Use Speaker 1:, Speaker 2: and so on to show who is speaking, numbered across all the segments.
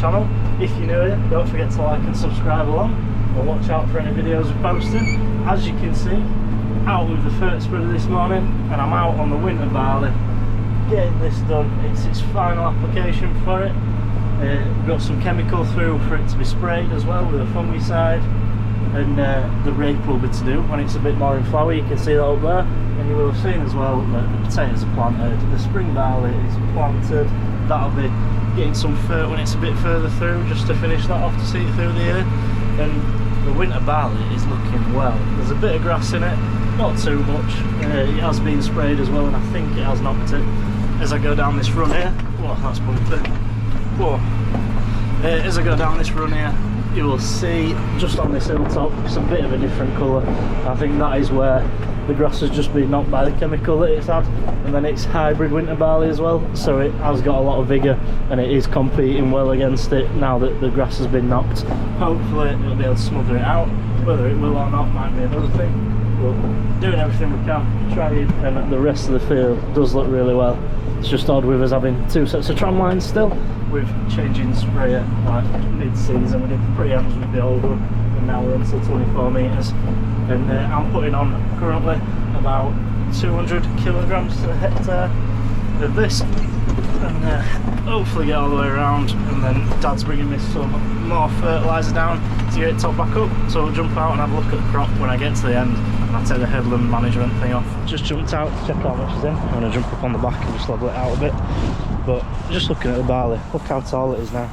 Speaker 1: channel. If you're new here, don't forget to like and subscribe along, and watch out for any videos we're posting. As you can see, out with the fert spreader this morning, and I'm out on the winter barley getting this done. It's its final application for it. We've got some chemical through for it to be sprayed as well with a fungicide, and the rake will be to do when it's a bit more in flower. You can see that up there, and you will have seen as well that the potatoes are planted, the spring barley is planted. That'll be getting some fert when it's a bit further through, just to finish that off to see it through the year. And the winter barley is looking well. There's a bit of grass in it, not too much. It has been sprayed as well, and I think it has knocked it. As I go down this run here, whoa, that's bumpy. Whoa. As I go down this run here, you will see just on this hilltop it's a bit of a different colour. I think that is where the grass has just been knocked by the chemical that it's had, and then it's hybrid winter barley as well, so it has got a lot of vigour and it is competing well against it now that the grass has been knocked. Hopefully it'll be able to smother it out. Whether it will or not might be another thing. But doing everything we can, trying, and the rest of the field does look really well. It's just odd with us having two sets of tram lines still. With changing sprayer like mid-season, we did the preamps with the old one, and now we're into 24 metres. And I'm putting on currently about 200 kilograms a hectare of this, and hopefully get all the way around. And then Dad's bringing me some more fertiliser down to get it topped back up, so we'll jump out and have a look at the crop when I get to the end, and I'll take the headland management thing off. Just jumped out to check how much is in. I'm going to jump up on the back and just level it out a bit. But just looking at the barley, look how tall it is now.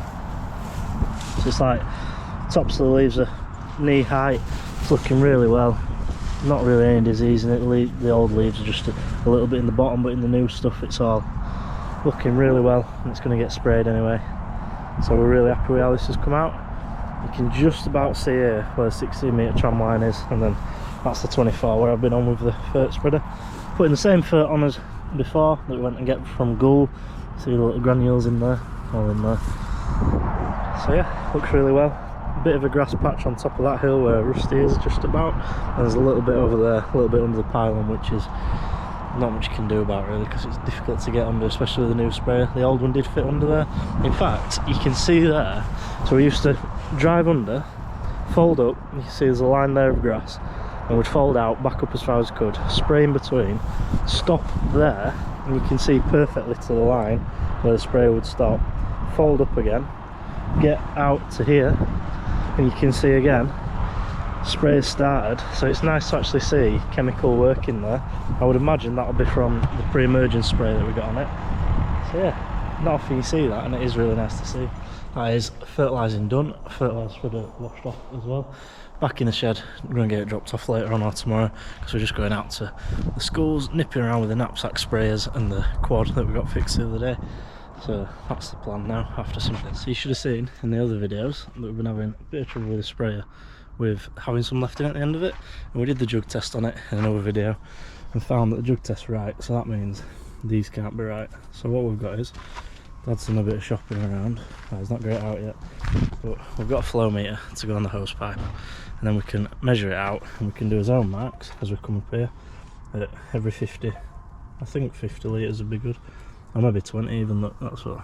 Speaker 1: So it's like tops of the leaves are knee height. It's looking really well. Not really any disease in it. The old leaves are just a little bit in the bottom, but in the new stuff it's all looking really well, and it's going to get sprayed anyway. So we're really happy with how this has come out. You can just about see here where the 16 metre tram line is, and then that's the 24 where I've been on with the fert spreader. Putting the same fert on as before that we went and get from Gould. See the little granules in there, all in there. So yeah, looks really well. A bit of a grass patch on top of that hill where Rusty is just about, and there's a little bit over there, a little bit under the pylon, which is not much you can do about really, because it's difficult to get under, especially with the new sprayer. The old one did fit under there. In fact, you can see there, so we used to drive under, fold up, you can see there's a line there of grass, and we'd fold out, back up as far as we could, spray in between, stop there, and you can see perfectly to the line where the sprayer would stop, fold up again, get out to here, and you can see again spray started. So it's nice to actually see chemical working there. I would imagine that'll be from the pre-emergence spray that we got on it. So yeah, not often you see that, and it is really nice to see. That is fertilising done, fertiliser spreader washed off as well. Back in the shed, I'm going to get it dropped off later on or tomorrow, because we're just going out to the schools, nipping around with the knapsack sprayers and the quad that we got fixed the other day. So that's the plan now, after something. So you should have seen in the other videos that we've been having a bit of trouble with the sprayer, with having some left in at the end of it, and we did the jug test on it in another video and found that the jug test's right, so that means these can't be right. So what we've got is, Dad's done a bit of shopping around. It's not great out yet, but we've got a flow meter to go on the hose pipe, and then we can measure it out, and we can do his own marks as we come up here at every 50, I think 50 litres would be good, or maybe 20 even. That's what,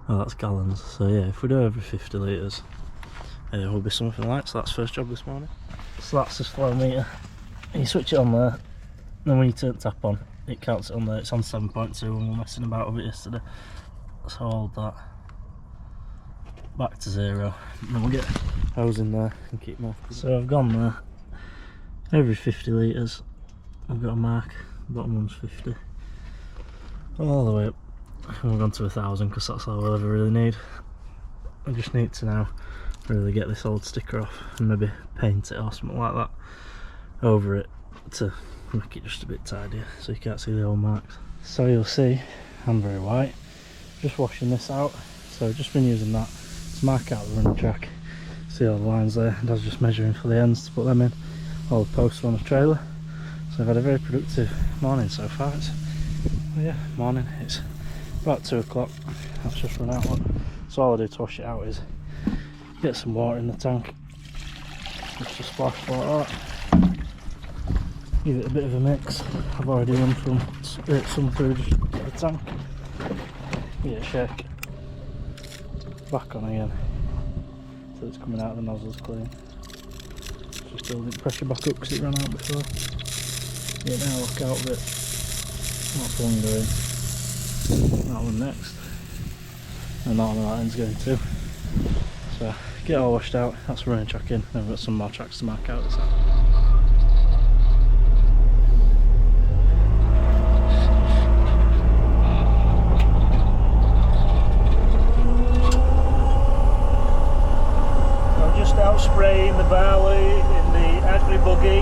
Speaker 1: oh, that's gallons. So yeah, if we do every 50 litres, it will be something like. So that's first job this morning. So that's the flow meter. You switch it on there, then when you turn the tap on, it counts it on there. It's on 7.2 when we were messing about with it yesterday. So I'll hold that back to 0, and then we'll get hose in there and keep them off. So I've gone there every 50 litres. I've got a mark, the bottom one's 50, all the way up, and we've gone to 1,000 because that's all we'll ever really need. I just need to now really get this old sticker off and maybe paint it or something like that over it to make it just a bit tidier so you can't see the old marks. So you'll see I'm very white. Just washing this out, so I've just been using that to mark out the running track. See all the lines there, and I was just measuring for the ends to put them in. All the posts are on the trailer. So I've had a very productive morning so far. Well, yeah, morning, it's about 2 o'clock. That's just run out. So all I do to wash it out is get some water in the tank, just a splash like that, give it a bit of a mix. I've already run some through just the tank, give it a shake, back on again, so it's coming out of the nozzles clean. Just building pressure back up because it ran out before. Yeah, now look out of it. That's one going. That one next. And that one on that end's going too. So get it all washed out, that's running track in, then we've got some more tracks to mark out this end. I'm just out spraying the barley in the agri buggy.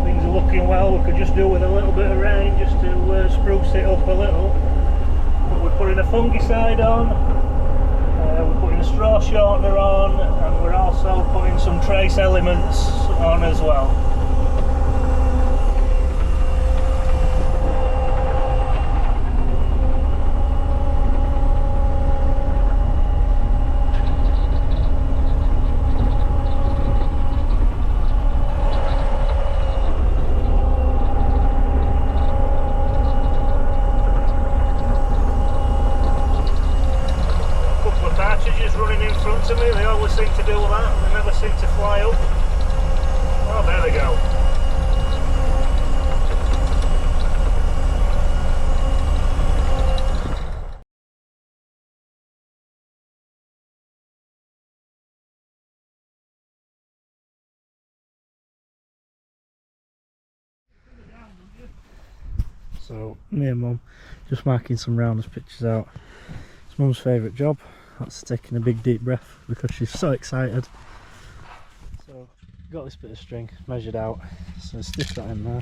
Speaker 1: Things are looking well. We could just do with a little bit of rain just to spruce it up a little. But we're putting a fungicide on, we're putting a straw shortener on, and we're also putting some trace elements on as well. Running in front of me, they always seem to do that, they never seem to fly up. Oh, there they go. So, me and Mum just marking some rounders pictures out. It's Mum's favourite job. That's taking a big deep breath because she's so excited. So got this bit of string measured out, so stick that in there.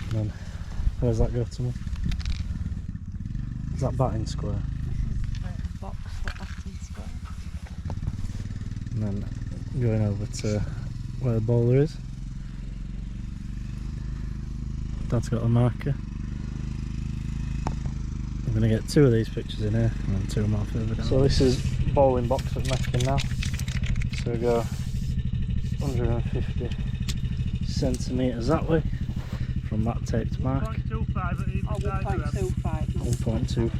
Speaker 1: And then where's that go to me? Is that batting square?
Speaker 2: Box for batting square.
Speaker 1: And then going over to where the bowler is. Dad's got a marker. I'm going to get 2 of these pictures in here and then 2 more further down. So this is bowling box that's making now. So we go 150 centimetres that way from that taped mark.
Speaker 2: 1.25 at either side.
Speaker 1: 1.25.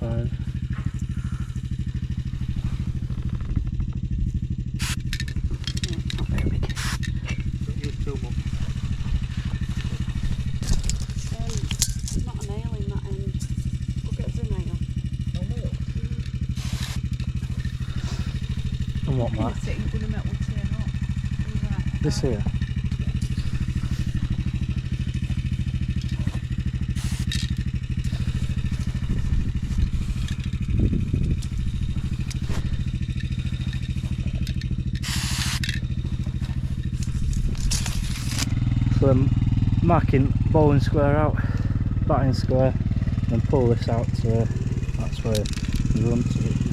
Speaker 1: There we go. Don't use too much.
Speaker 2: There's not a nail in that end.
Speaker 1: And what mark? This here? So I'm marking bowling square out, batting square, and pull this out to that's where it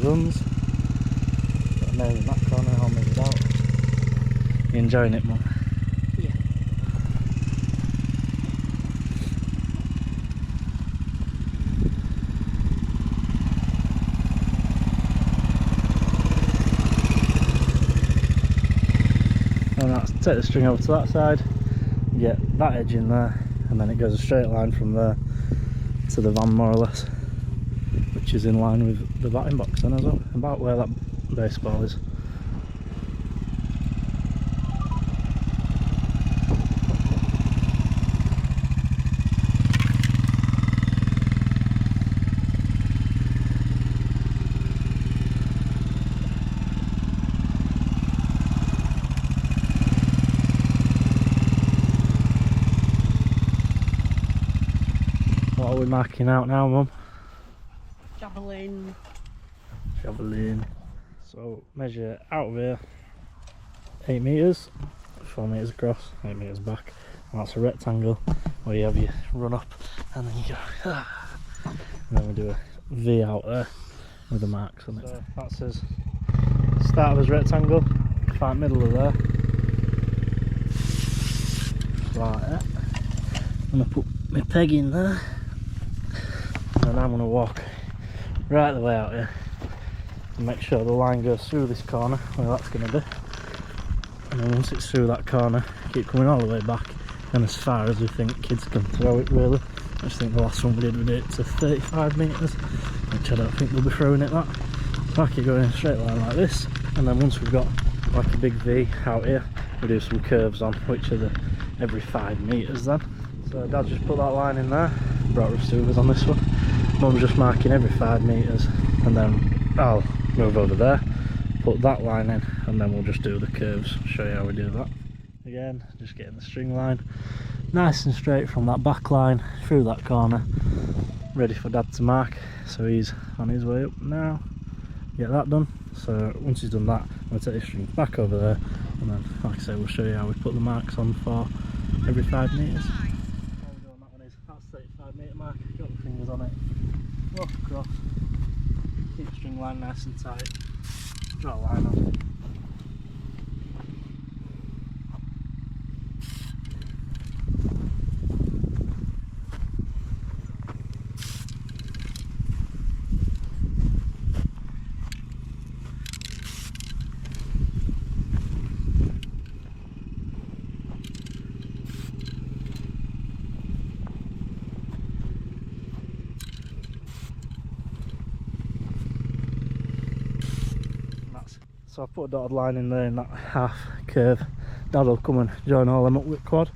Speaker 1: runs. Got a nail in that corner, I'll move it out. You enjoying it, Mum?
Speaker 2: Yeah.
Speaker 1: And that's take the string over to that side, get that edge in there, and then it goes a straight line from there to the van more or less, which is in line with the batting box then as well, about where that baseball is. What are we marking out now, Mum?
Speaker 2: Javelin.
Speaker 1: Javelin. So measure out of here 8 metres, 4 metres across, 8 metres back, and that's a rectangle where you have your run up and then you go and then we do a V out there with the marks on it. So that says start of his rectangle, find middle of there, like that. I'm going to put my peg in there and I'm going to walk right the way out here and make sure the line goes through this corner where that's going to be, and then once it's through that corner keep coming all the way back and as far as we think kids can throw it really, I just think the last one we did it to 35 metres, which I don't think we'll be throwing it that. So I keep going in a straight line like this, and then once we've got like a big V out here, we do some curves on, which are the every 5 metres then. So Dad just put that line in there, brought receivers on this one. Mum's just marking every 5 metres, and then I'll move over there, put that line in, and then we'll just do the curves, show you how we do that. Again, just getting the string line nice and straight from that back line through that corner, ready for Dad to mark. So he's on his way up now, get that done. So once he's done that, I'm going to take the string back over there, and then like I say, we'll show you how we put the marks on for every 5 metres. How we do on that one is, that's 35 metre mark, got the fingers on it, walk across, keep the string line nice and tight, draw a line on. So I've put a dotted line in there in that half curve. Dad will come and join all them up with quad,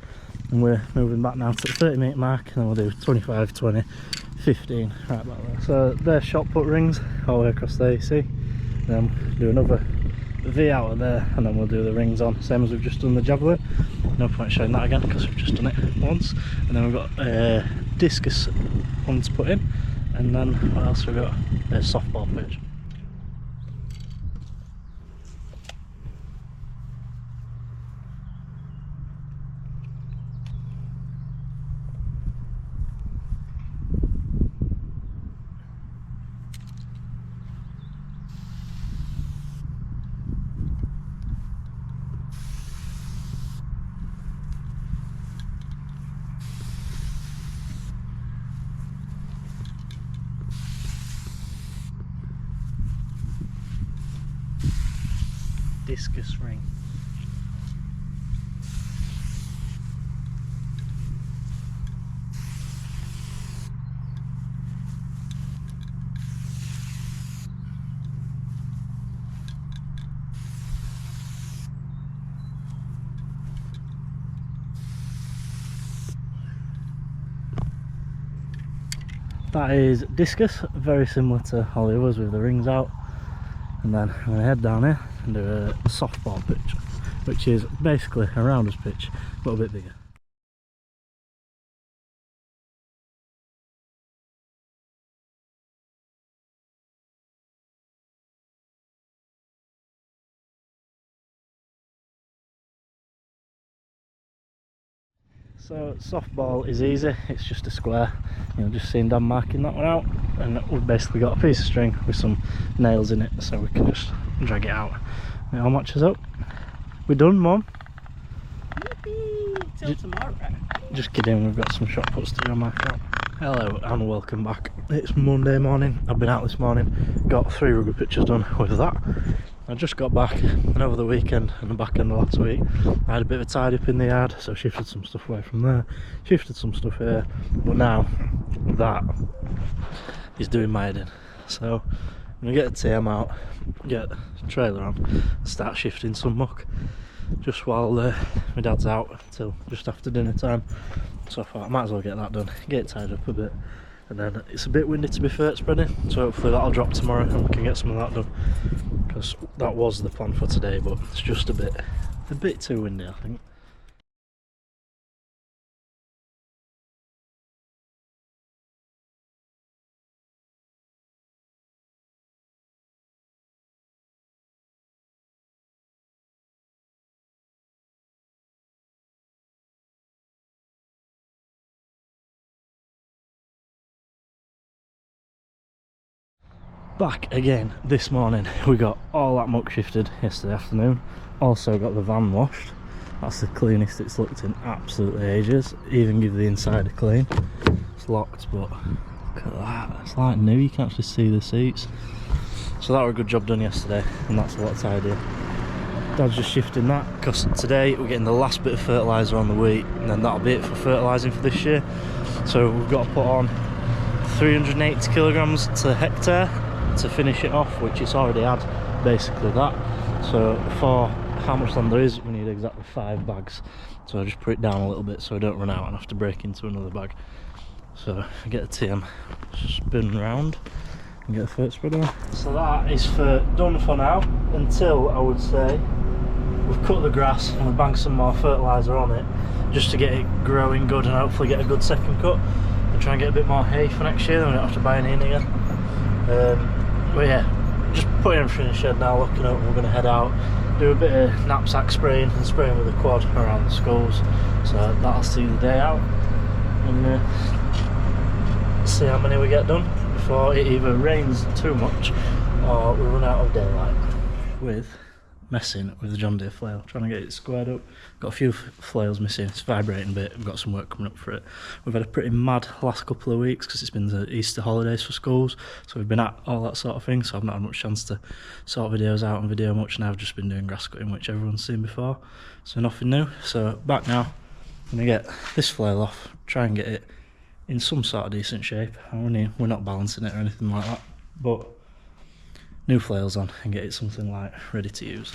Speaker 1: and we're moving back now to the 30 metre mark, and then we'll do 25, 20, 15 right back there. So there's shot put rings all the way across there, you see. And then do another V out of there, and then we'll do the rings on, same as we've just done the javelin. No point showing that again because we've just done it once. And then we've got a discus one to put in, and then what else we've got? A softball pitch. Discus ring. That is discus, very similar to all the others with the rings out. And then I'm going to head down here and do a softball pitch, which is basically a rounders pitch, but a bit bigger. So softball is easy, it's just a square, you know, just seeing Dan marking that one out, and we've basically got a piece of string with some nails in it, so we can just drag it out. It all matches up. We're done, Mum.
Speaker 2: Yippee! Till tomorrow.
Speaker 1: Just kidding, we've got some shot puts to go mark out. Hello and welcome back. It's Monday morning, I've been out this morning, got 3 rugby pictures done with that. I just got back, and over the weekend and the back end of last week I had a bit of a tidy up in the yard, so shifted some stuff away from there, shifted some stuff here, but now that is doing my head in. So I'm going to get the TM out, get the trailer on, and start shifting some muck just while my dad's out until just after dinner time. So I thought I might as well get that done, get it tied up a bit, and then it's a bit windy to be fert spreading, so hopefully that'll drop tomorrow and we can get some of that done, because that was the plan for today, but it's just a bit too windy, I think. Back again this morning. We got all that muck shifted yesterday afternoon, also got the van washed. That's the cleanest it's looked in absolutely ages, even give the inside a clean. It's locked, but look at that, it's like new, you can actually see the seats. So that was a good job done yesterday, and that's a lot tidier. Dad's just shifting that because today we're getting the last bit of fertiliser on the wheat, and then that'll be it for fertilising for this year. So we've got to put on 380 kilograms to hectare to finish it off, which it's already had basically that. So for how much land there is, we need exactly 5 bags. So I just put it down a little bit so I don't run out and have to break into another bag. So I get the TM, spin round and get the fert spreader on. So that is done for now, until I would say we've cut the grass and we've banked some more fertiliser on it, just to get it growing good and hopefully get a good second cut and try and get a bit more hay for next year, then we don't have to buy any in again. But yeah, just putting everything in the shed now, looking up, we're going to head out, do a bit of knapsack spraying and spraying with a quad around the schools, so that'll see the day out, and see how many we get done before it either rains too much or we run out of daylight. With messing with the John Deere flail, trying to get it squared up. Got a few flails missing, it's vibrating a bit, we've got some work coming up for it. We've had a pretty mad last couple of weeks because it's been the Easter holidays for schools, so we've been at all that sort of thing, so I've not had much chance to sort videos out and video much, and I've just been doing grass cutting, which everyone's seen before, so nothing new. So back now, I'm going to get this flail off, try and get it in some sort of decent shape. We're not balancing it or anything like that, but new flails on and get it something like ready to use.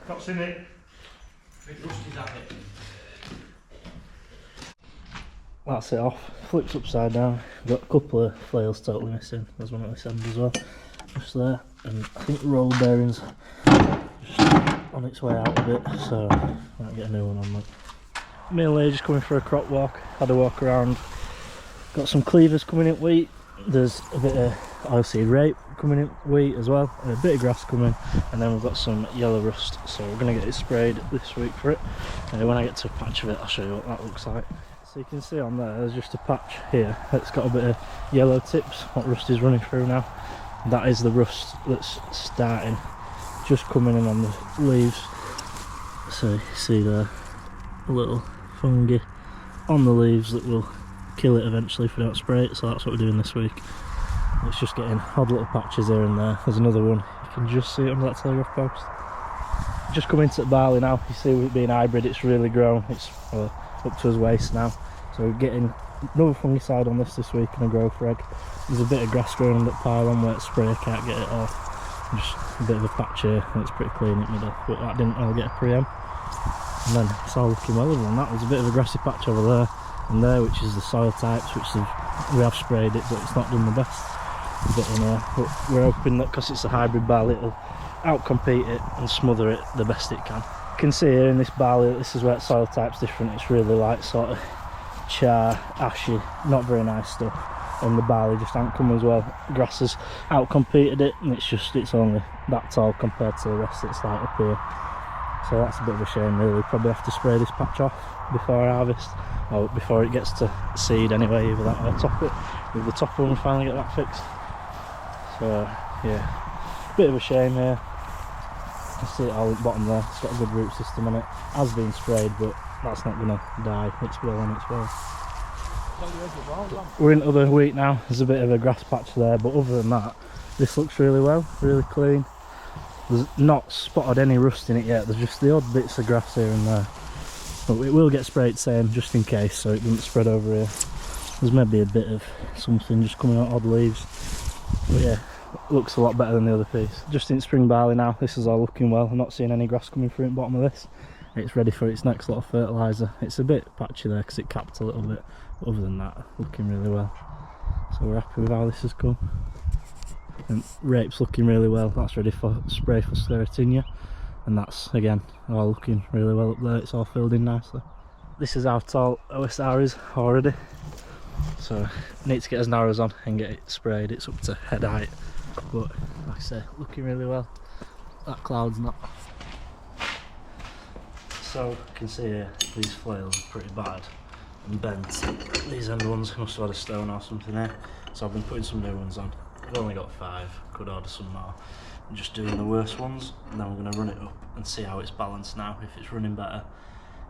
Speaker 3: Not seen it.
Speaker 1: That's it off, flips upside down. Got a couple of flails totally missing, there's one at this end as well, just there, and I think the roll bearings just on its way out a bit, so I might get a new one on that. Me and Lee just coming for a crop walk, had a walk around, got some cleavers coming in wheat, there's a bit of oilseed rape coming in wheat as well, and a bit of grass coming, and then we've got some yellow rust, so we're going to get it sprayed this week for it, and when I get to a patch of it I'll show you what that looks like. So you can see on there, there's just a patch here that's got a bit of yellow tips, what rust is running through now. That is the rust that's starting, just coming in on the leaves. So you see there, a little fungi on the leaves that will kill it eventually if we don't spray it, so that's what we're doing this week. It's just getting odd little patches here and there. There's another one, you can just see it under that telegraph post. Just come into the barley now, you see with it being hybrid it's really grown, it's up to his waist now. So we're getting another fungicide on this week and a growth reg. There's a bit of grass growing on that pylon where it's spray, I can't get it off. Just a bit of a patch here and it's pretty clean in the middle, but that didn't all get a pre-em. And then it's all looking well other than that. There's a bit of a grassy patch over there and there, which is the soil types, which we have sprayed it, but it's not done the best. A bit in here, but we're hoping that because it's a hybrid barley it'll outcompete it and smother it the best it can. You can see here in this barley, this is where its soil type's different, it's really light sort of char, ashy, not very nice stuff, and the barley just ain't come as well. Grass has outcompeted it and it's only that tall compared to the rest that's like up here, so that's a bit of a shame really. Probably have to spray this patch off before harvest, or before it gets to seed anyway, either that or top it with the topper when we finally get that fixed. So yeah, bit of a shame here. You see it all at the bottom there, it's got a good root system on it, has been sprayed, but that's not going to die, it's well on its way. We're into the wheat now, there's a bit of a grass patch there, but other than that, this looks really well, really clean. There's not spotted any rust in it yet, there's just the odd bits of grass here and there. But it will get sprayed same, just in case, so it doesn't spread over here. There's maybe a bit of something just coming out odd leaves. But yeah, looks a lot better than the other piece. Just in spring barley now, this is all looking well. I'm not seeing any grass coming through in the bottom of this. It's ready for its next lot of fertiliser. It's a bit patchy there because it capped a little bit, but other than that, looking really well. So we're happy with how this has come. And rape's looking really well, that's ready for spray for sclerotinia. And that's again all looking really well up there, it's all filled in nicely. This is how tall OSR is already. So need to get his narrows on and get it sprayed, it's up to head height. But like I say, looking really well. That cloud's not. So you can see here, these flails are pretty bad and bent. These end ones must have had a stone or something here. So I've been putting some new ones on. I've only got 5, could order some more. I'm just doing the worst ones, and then we're going to run it up and see how it's balanced now, if it's running better,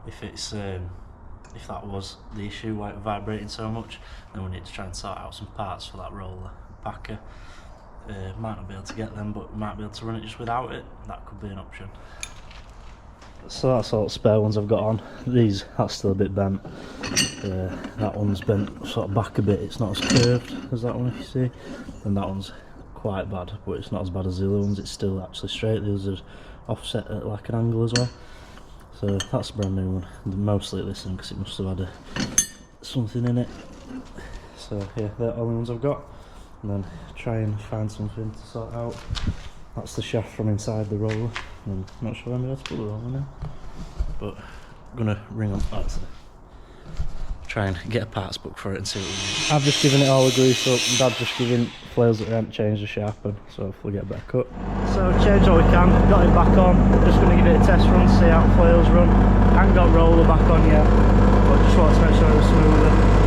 Speaker 1: if it's if that was the issue, why it's vibrating so much. Then we need to try and sort out some parts for that roller packer. Might not be able to get them, but might be able to run it just without it. That could be an option. So that's all the spare ones I've got on. That's still a bit bent. That one's bent sort of back a bit. It's not as curved as that one, if you see. And that one's quite bad, but it's not as bad as the other ones. It's still actually straight. The others are offset at like an angle as well. So that's a brand new one. Mostly this one because it must have had something in it. So yeah, they're all the ones I've got. And then try and find something to sort out. That's the shaft from inside the roller. I'm not sure I'm going to put the roller in, but I'm going to ring up that. Try and get a parts book for it and see what we need. I've just given it all a grease up, and Dad's just giving flails that we haven't changed the sharpen, so hopefully get a better cut. So changed what we can, got it back on. Just going to give it a test run, see how the flails run. I haven't got roller back on yet, but just want to make sure it's smoother.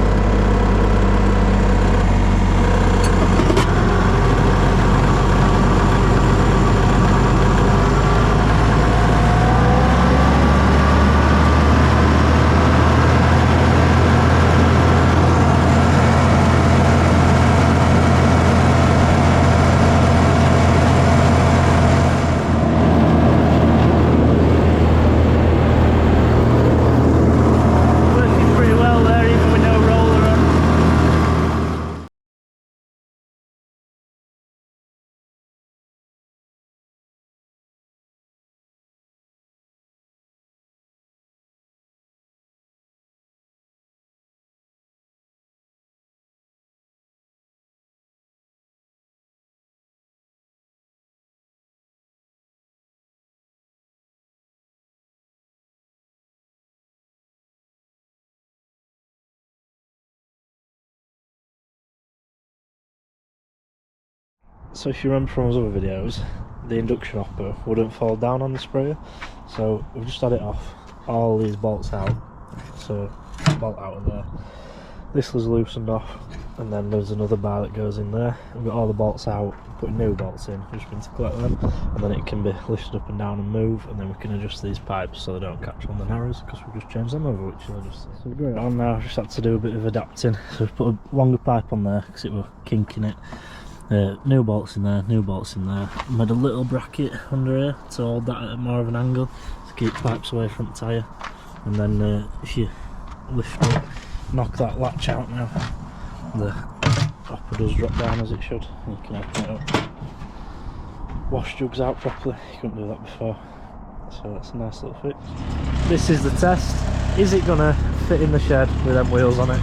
Speaker 1: So if you remember from our other videos, the induction hopper wouldn't fall down on the sprayer, so we've just had it off, all these bolts out, so bolt out of there, this was loosened off, and then there's another bar that goes in there. We've got all the bolts out, putting new bolts in, just been to collect them, and then it can be lifted up and down and move, and then we can adjust these pipes so they don't catch on the narrows, because we've just changed them over, which you'll just see. So we're going on now. I've just had to do a bit of adapting, so we've put a longer pipe on there because it was kinking it. New bolts in there, new bolts in there. Made a little bracket under here to hold that at more of an angle to keep pipes away from the tyre. And then if you lift up, knock that latch out now, the hopper does drop down as it should, and you can open it up. Wash jugs out properly, you couldn't do that before. So that's a nice little fix. This is the test. Is it gonna fit in the shed with them wheels on it?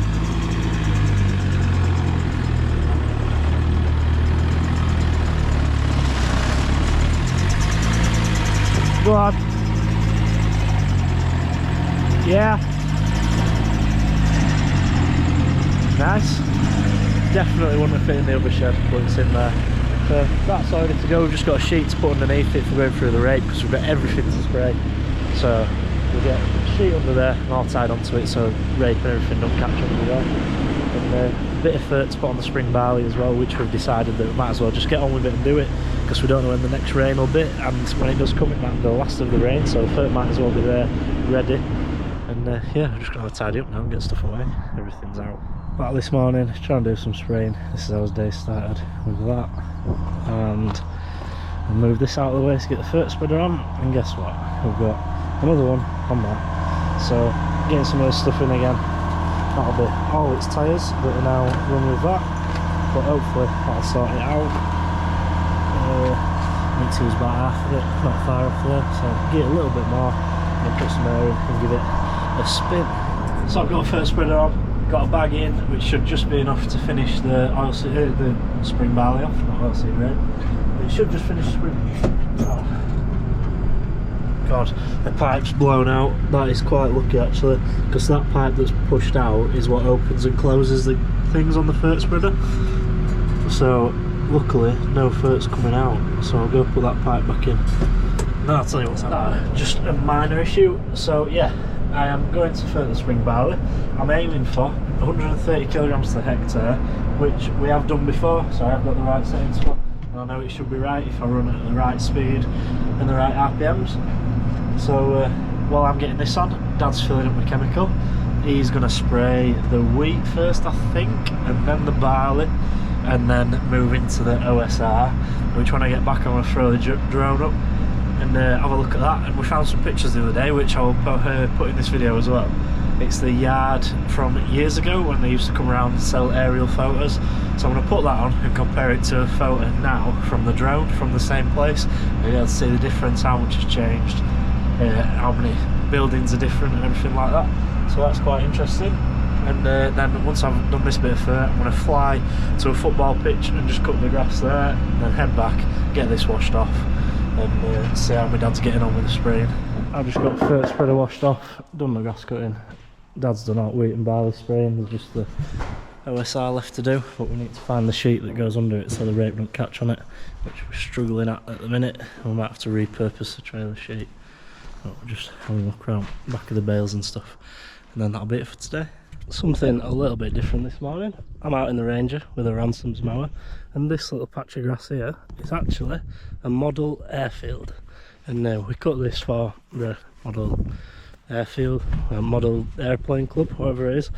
Speaker 1: Go on. Yeah. Nice. Definitely wouldn't fit in the other shed, but it's in there. So that's all ready to go. We've just got a sheet to put underneath it for going through the rake because we've got everything to spray. So we get a sheet under there and all tied onto it so rake and everything don't catch under there. And a bit of fert to put on the spring barley as well, which we've decided that we might as well just get on with it and do it, because we don't know when the next rain will be, and when it does come it might be the last of the rain, so fert might as well be there ready. And yeah, I'm just going to tidy up now and get stuff away. Everything's out. Back this morning, trying to do some spraying. This is how his day started with that, and we'll move this out of the way to get the fert spreader on, and guess what, we've got another one on that, so getting some of this stuff in again. That'll be all its tyres that are now run with that, but hopefully that'll sort it out. Need to use about half of it, not far off there, so get a little bit more and put some air in and give it a spin. So I've got a fert spreader on, got a bag in, which should just be enough to finish the the spring barley off, not oilseed rain. It should just finish the spring. Oh. God, the pipe's blown out. That is quite lucky actually, because that pipe that's pushed out is what opens and closes the things on the fert spreader. So luckily no fert's coming out, so I'll go put that pipe back in. Then I'll tell you what's happening. Just a minor issue. So yeah, I am going to fert the spring barley. I'm aiming for 130 kilograms to the hectare, which we have done before, so I've got the right settings for. And I know it should be right if I run at the right speed and the right RPMs. So while I'm getting this on, Dad's filling up the chemical. He's going to spray the wheat first, I think, and then the barley, and then move into the OSR, which when I get back I'm going to throw the drone up and have a look at that. And we found some pictures the other day which I will put in this video as well. It's the yard from years ago when they used to come around and sell aerial photos, so I'm going to put that on and compare it to a photo now from the drone from the same place, and you'll be able to see the difference, how much has changed, how many buildings are different and everything like that. So that's quite interesting. And then once I've done this bit of fert, I'm going to fly to a football pitch and just cut the grass there, and then head back, get this washed off, and see how my dad's getting on with the spraying. I've just got fert spreader washed off, done the grass cutting. Dad's done out wheat and barley spraying, there's just the OSR left to do, but we need to find the sheet that goes under it so the rape don't catch on it, which we're struggling at the minute. We might have to repurpose the trailer sheet. But we're just having a look around the back of the bales and stuff, and then that'll be it for today. Something a little bit different this morning. I'm out in the Ranger with a Ransoms mower, and this little patch of grass here is actually a model airfield, and we cut this for the model airfield, model airplane club, whatever it is,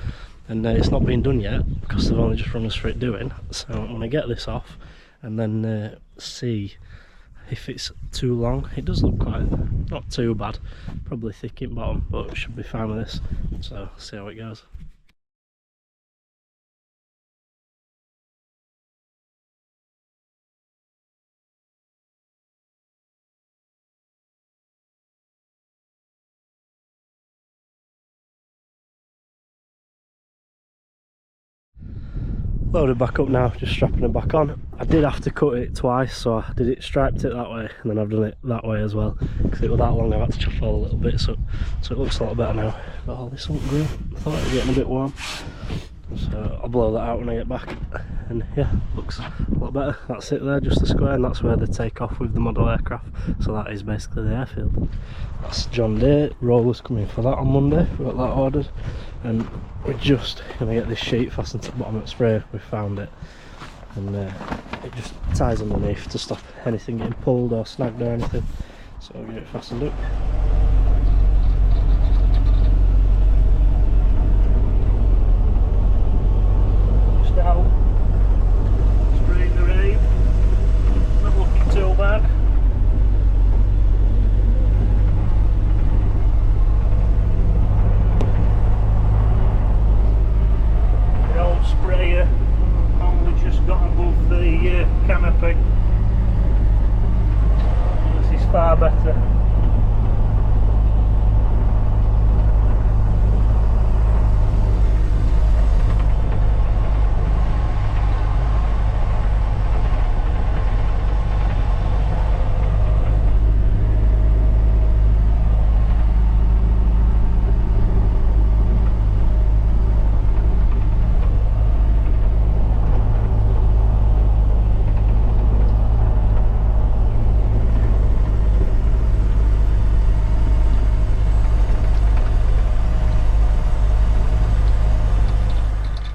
Speaker 1: and it's not been done yet because they've only just run us for it doing. So I'm going to get this off and then see if it's too long. It does look quite, not too bad, probably thick in bottom, but it should be fine with this, so see how it goes. Loaded back up now, just strapping it back on. I did have to cut it twice, so I did it, striped it that way, and then I've done it that way as well, because it was that long. I've had to chop all a little bit, so it looks a lot better now. Got all this up green. I thought it was getting a bit warm, so I'll blow that out when I get back, and yeah, looks a lot better. That's it there, just the square, and that's where they take off with the model aircraft, so that is basically the airfield. That's John Deere. Roller's coming for that on Monday, we got that ordered, and we're just going to get this sheet fastened to the bottom of the sprayer. We found it, and it just ties underneath to stop anything getting pulled or snagged or anything, so we'll get it fastened up. Just out, spraying the rain, not looking too bad. Sprayer only just got above the canopy. This is far better.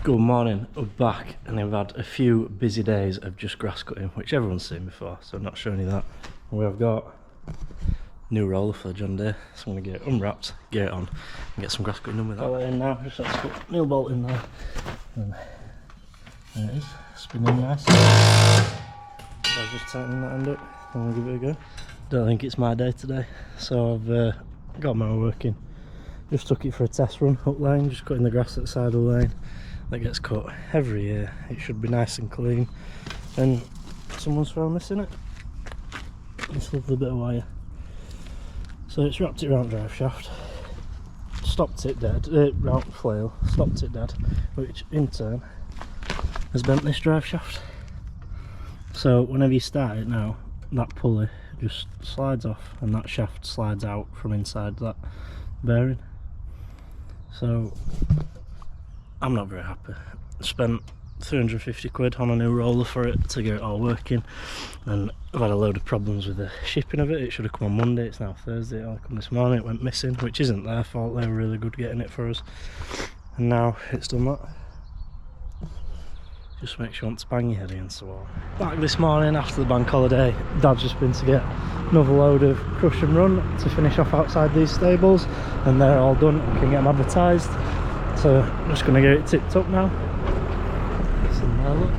Speaker 1: Good morning, we're back, and I've had a few busy days of just grass cutting, which everyone's seen before, so I'm not showing you that. And we've got new roller for the John Deere, so I'm going to get it unwrapped, get it on, and get some grass cutting done with that. Got it in now, just have to put a new bolt in there, and there it is, spinning nice. I'll just tighten that end up and we'll give it a go. Don't think it's my day today, so I've got my working. Just took it for a test run up lane, just cutting the grass at the side of the lane. That gets cut every year. It should be nice and clean, and someone's thrown this in it, this lovely bit of wire. So it's wrapped it around drive shaft, stopped it dead, round flail, stopped it dead, which in turn has bent this drive shaft. So whenever you start it now, that pulley just slides off and that shaft slides out from inside that bearing. So I'm not very happy. I spent 350 quid on a new roller for it to get it all working, and I've had a load of problems with the shipping of it. It should have come on Monday, it's now Thursday. It all come this morning, it went missing, which isn't their fault, they were really good getting it for us, and now it's done that. Just makes you want to bang your head against the wall. Back this morning after the bank holiday, Dad's just been to get another load of crush and run to finish off outside these stables, and they're all done and can get them advertised. So I'm just going to get it tipped up now. It's in there, look.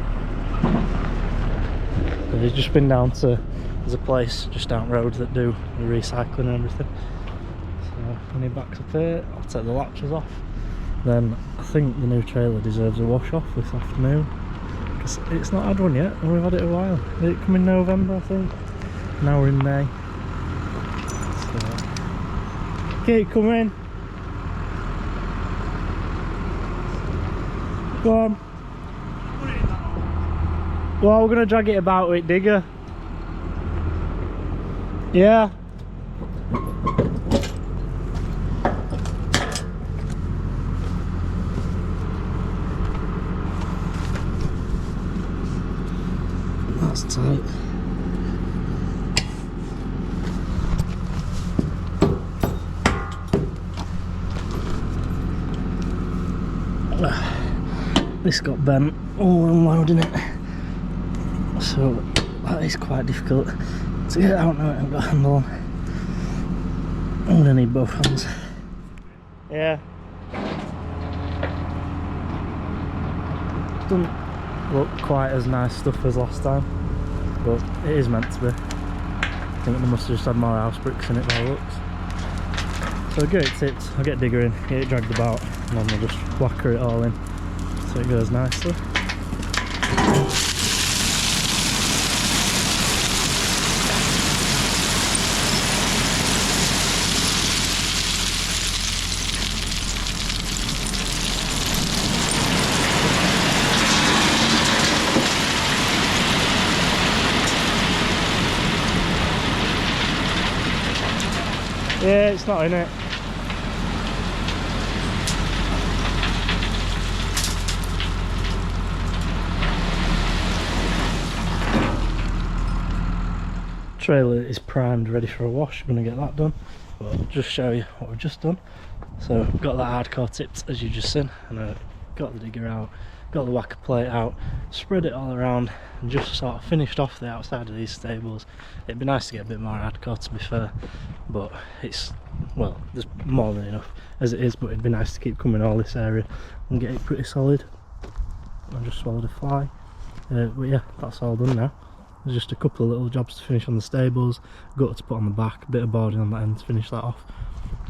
Speaker 1: So he's just been down to, there's a place just down the road that do the recycling and everything. So when he backs up here, I'll take the latches off. Then I think the new trailer deserves a wash off this afternoon, because it's not had one yet and we've had it a while. Did it come in November, I think? Now we're in May. So Kate, come in. Go on. Well, we're gonna drag it about with digger. Yeah. That's tight. This got bent all unloading it, so that is quite difficult to get out now. I haven't got a handle on. I'm gonna need both hands. Yeah. Doesn't look quite as nice stuff as last time, but it is meant to be. I think they must have just had more house bricks in it by the looks. So I'll get it tipped, I'll get digger in, get it dragged about, and then we'll just whacker it all in so it goes nicely. Yeah, it's not in it. Trailer is primed, ready for a wash. I'm going to get that done, but I'll just show you what we've just done. So got that hardcore tipped as you just seen, and I got the digger out, got the whacker plate out, spread it all around, and just sort of finished off the outside of these stables. It'd be nice to get a bit more hardcore, to be fair, but it's, well, there's more than enough as it is, but it'd be nice to keep coming all this area and get it pretty solid. I just swallowed a fly, but yeah, that's all done now. There's just a couple of little jobs to finish on the stables, gutter to put on the back, a bit of boarding on that end to finish that off,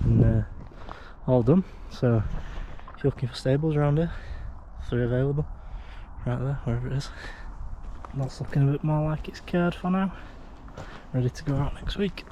Speaker 1: and all done. So if you're looking for stables around here, 3 available right there, wherever it is. That's looking a bit more like it's cared for now, ready to go out next week.